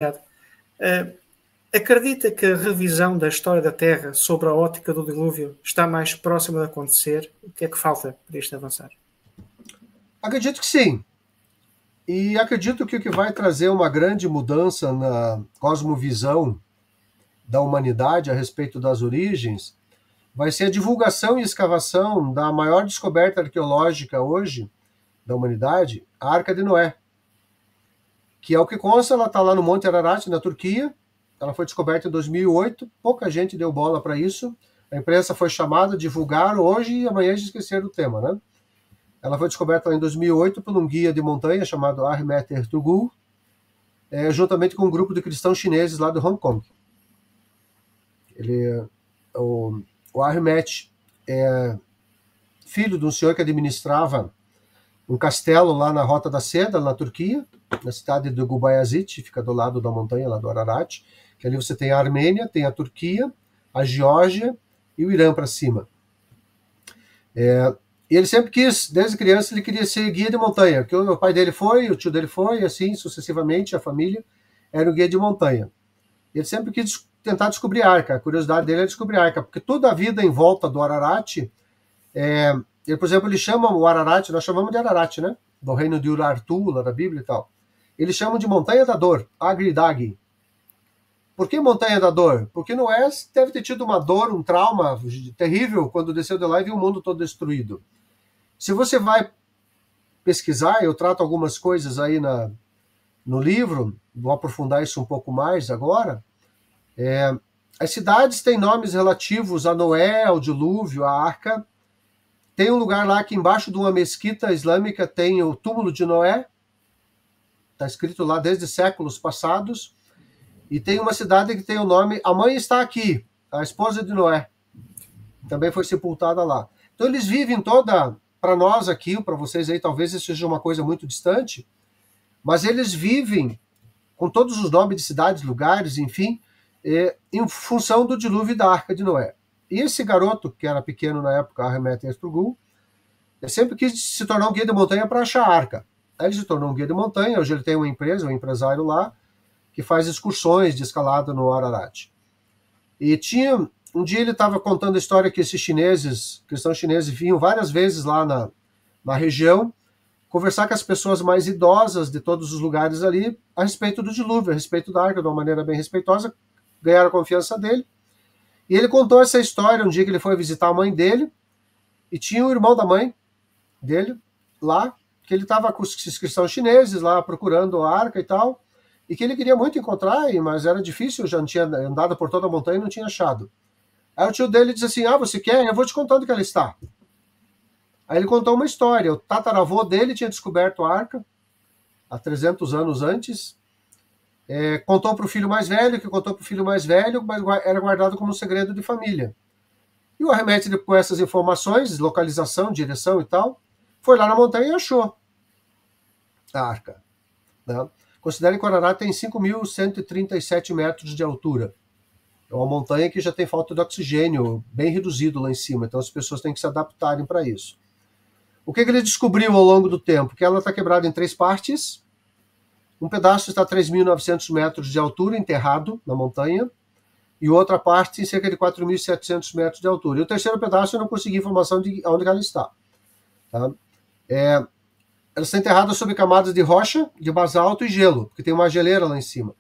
Obrigado. Acredita que a revisão da história da Terra sobre a ótica do dilúvio está mais próxima de acontecer? O que é que falta para isto avançar? Acredito que sim. E acredito que o que vai trazer uma grande mudança na cosmovisão da humanidade a respeito das origens vai ser a divulgação e escavação da maior descoberta arqueológica hoje da humanidade, a Arca de Noé. Que é o que consta, ela está lá no Monte Ararat, na Turquia. Ela foi descoberta em 2008, pouca gente deu bola para isso. A imprensa foi chamada a divulgar hoje e amanhã eles esqueceram o tema, né? Ela foi descoberta lá em 2008 por um guia de montanha chamado Ahmet Ertuğrul, juntamente com um grupo de cristãos chineses lá do Hong Kong. O Ahmet é filho de um senhor que administrava um castelo lá na Rota da Seda, na Turquia, na cidade de Gubayazit, fica do lado da montanha, lá do Ararat, que ali você tem a Armênia, tem a Turquia, a Geórgia e o Irã para cima. E ele sempre quis, desde criança, ele queria ser guia de montanha, porque o pai dele foi, o tio dele foi, e assim sucessivamente, a família era o guia de montanha. Ele sempre quis tentar descobrir a Arca, a curiosidade dele é descobrir a Arca, porque toda a vida em volta do Ararat, ele, por exemplo, ele chama o Ararat, nós chamamos de Ararat, né? Do reino de Urartu, lá da Bíblia e tal. Eles chamam de Montanha da Dor, Agridagi. Por que Montanha da Dor? Porque Noé deve ter tido uma dor, um trauma terrível quando desceu de lá e viu o mundo todo destruído. Se você vai pesquisar, eu trato algumas coisas aí no livro, vou aprofundar isso um pouco mais agora. As cidades têm nomes relativos a Noé, ao dilúvio, à arca. Tem um lugar lá que embaixo de uma mesquita islâmica tem o túmulo de Noé. Está escrito lá desde séculos passados. E tem uma cidade que tem o nome A Mãe Está Aqui, a esposa de Noé. Também foi sepultada lá. Então eles vivem toda, para nós aqui, para vocês aí, talvez isso seja uma coisa muito distante, mas eles vivem com todos os nomes de cidades, lugares, enfim, em função do dilúvio da Arca de Noé. E esse garoto, que era pequeno na época, Ahmet Ertuğrul, sempre quis se tornar um guia de montanha para achar a arca. Aí ele se tornou um guia de montanha, hoje ele tem uma empresa, um empresário lá, que faz excursões de escalada no Ararat. E um dia ele estava contando a história que esses cristãos chineses, vinham várias vezes lá na região, conversar com as pessoas mais idosas de todos os lugares ali, a respeito do dilúvio, a respeito da arca, de uma maneira bem respeitosa, ganharam a confiança dele. E ele contou essa história um dia que ele foi visitar a mãe dele, e tinha o irmão da mãe dele lá, que ele estava com os cristãos chineses lá procurando a arca e tal, e que ele queria muito encontrar, mas era difícil, já não tinha andado por toda a montanha e não tinha achado. Aí o tio dele disse assim, você quer? Eu vou te contar onde que ela está. Aí ele contou uma história, o tataravô dele tinha descoberto a arca, há 300 anos antes, contou para o filho mais velho, que contou para o filho mais velho, mas era guardado como um segredo de família. E o Ahmet, com essas informações, localização, direção e tal, foi lá na montanha e achou a arca. Né? Considerem que o Ararat tem 5.137 metros de altura. É uma montanha que já tem falta de oxigênio bem reduzido lá em cima, então as pessoas têm que se adaptarem para isso. O que ele descobriu ao longo do tempo? Que ela está quebrada em 3 partes. Um pedaço está a 3.900 metros de altura, enterrado na montanha, e outra parte em cerca de 4.700 metros de altura. E o terceiro pedaço eu não consegui informação de onde ela está. Tá? Ela está enterrada sob camadas de rocha, de basalto e gelo, porque tem uma geleira lá em cima.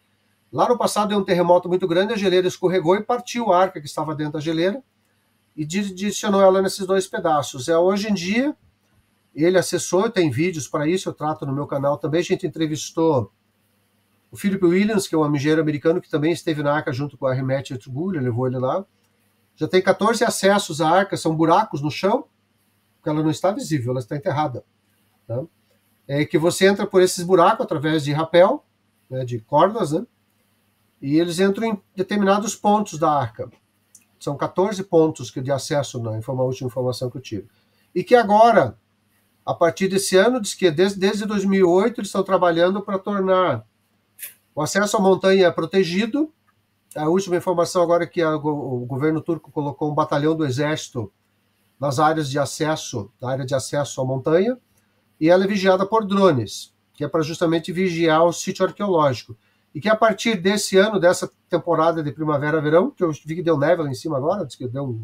Lá no passado deu um terremoto muito grande, a geleira escorregou e partiu a arca que estava dentro da geleira e direcionou ela nesses 2 pedaços. Hoje em dia, ele acessou, tem vídeos para isso, eu trato no meu canal também. A gente entrevistou o Philip Williams, que é um engenheiro americano que também esteve na arca junto com a Ahmet Ertuğrul, levou ele lá. Já tem 14 acessos à arca, são buracos no chão, porque ela não está visível, ela está enterrada. Tá? Que você entra por esses buracos através de rapel, né, de cordas, né? E eles entram em determinados pontos da arca. São 14 pontos de acesso na última informação que eu tive. E que agora, a partir desse ano, diz que desde 2008 eles estão trabalhando para tornar o acesso à montanha protegido. A última informação agora é que o governo turco colocou um batalhão do exército nas áreas de acesso, na área de acesso à montanha, e ela é vigiada por drones, que é para justamente vigiar o sítio arqueológico. e que a partir desse ano, dessa temporada de primavera-verão, que eu vi que deu neve lá em cima agora, disse que deu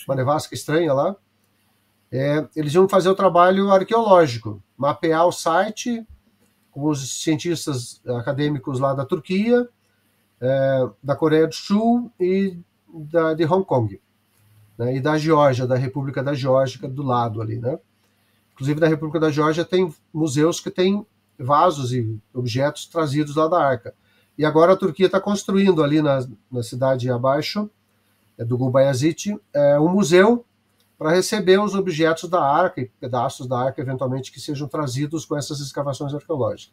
uma nevasca estranha lá, eles iam fazer o trabalho arqueológico, mapear o site com os cientistas acadêmicos lá da Turquia, da Coreia do Sul e de Hong Kong, né, e da Geórgia, da República da Geórgia, do lado ali, né? Inclusive, na República da Geórgia tem museus que têm vasos e objetos trazidos lá da Arca. E agora a Turquia está construindo ali na cidade abaixo, do Gulbayazit, um museu para receber os objetos da Arca e pedaços da Arca, eventualmente, que sejam trazidos com essas escavações arqueológicas.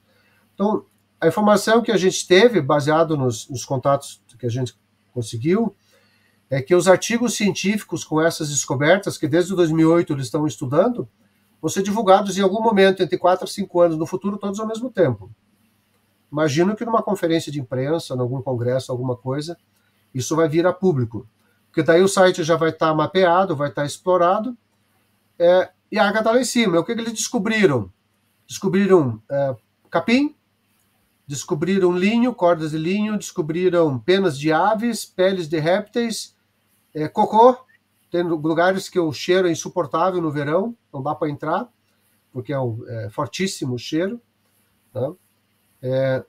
Então, a informação que a gente teve, baseado nos contatos que a gente conseguiu, é que os artigos científicos com essas descobertas, que desde 2008 eles estão estudando, vão ser divulgados em algum momento, entre 4 a 5 anos no futuro, todos ao mesmo tempo. Imagino que numa conferência de imprensa, em algum congresso, alguma coisa, isso vai vir a público. Porque daí o site já vai estar mapeado, vai estar explorado, e a Arca está lá em cima. O que eles descobriram? Descobriram capim, descobriram linho, cordas de linho, descobriram penas de aves, peles de répteis, cocô. Tem lugares que o cheiro é insuportável no verão, não dá para entrar, porque é fortíssimo o cheiro. Né?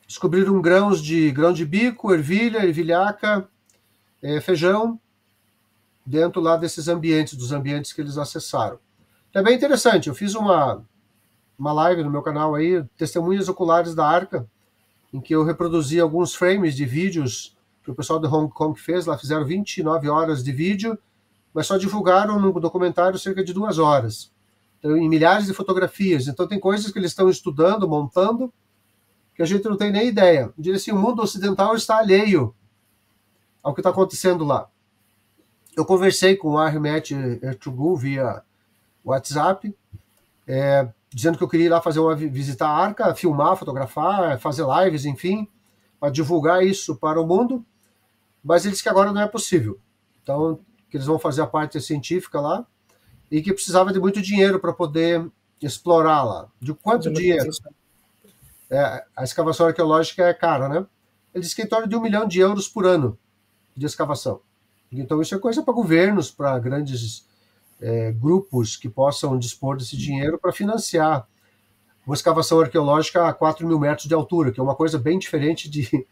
Descobriram grão de bico, ervilha, ervilhaca, feijão, dentro lá desses ambientes, dos ambientes que eles acessaram. É bem interessante, eu fiz uma live no meu canal aí, Testemunhas Oculares da Arca, em que eu reproduzi alguns frames de vídeos que o pessoal de Hong Kong fez, lá fizeram 29 horas de vídeo, mas só divulgaram no documentário cerca de 2 horas. Então, em milhares de fotografias. Então, tem coisas que eles estão estudando, montando, que a gente não tem nem ideia. Eu diria assim, o mundo ocidental está alheio ao que está acontecendo lá. Eu conversei com o Ahmet Ertuğrul via WhatsApp, dizendo que eu queria ir lá visitar a Arca, filmar, fotografar, fazer lives, enfim, para divulgar isso para o mundo, mas ele disse que agora não é possível. Então, que eles vão fazer a parte científica lá, e que precisava de muito dinheiro para poder explorar lá. De quanto dinheiro? A escavação arqueológica é cara, né? Ele disse que em torno de 1 milhão de euros por ano de escavação. Então, isso é coisa para governos, para grandes grupos que possam dispor desse dinheiro para financiar uma escavação arqueológica a 4 mil metros de altura, que é uma coisa bem diferente de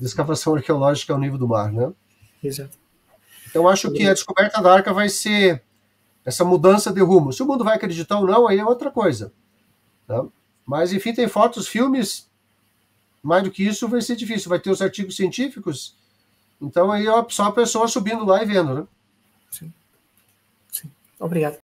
escavação arqueológica ao nível do mar, né? Exato. Então, acho que a descoberta da Arca vai ser essa mudança de rumo. Se o mundo vai acreditar ou não, aí é outra coisa. Tá? Mas, enfim, tem fotos, filmes, mais do que isso vai ser difícil. Vai ter os artigos científicos, então aí só a pessoa subindo lá e vendo, né? Sim. Sim. Obrigado.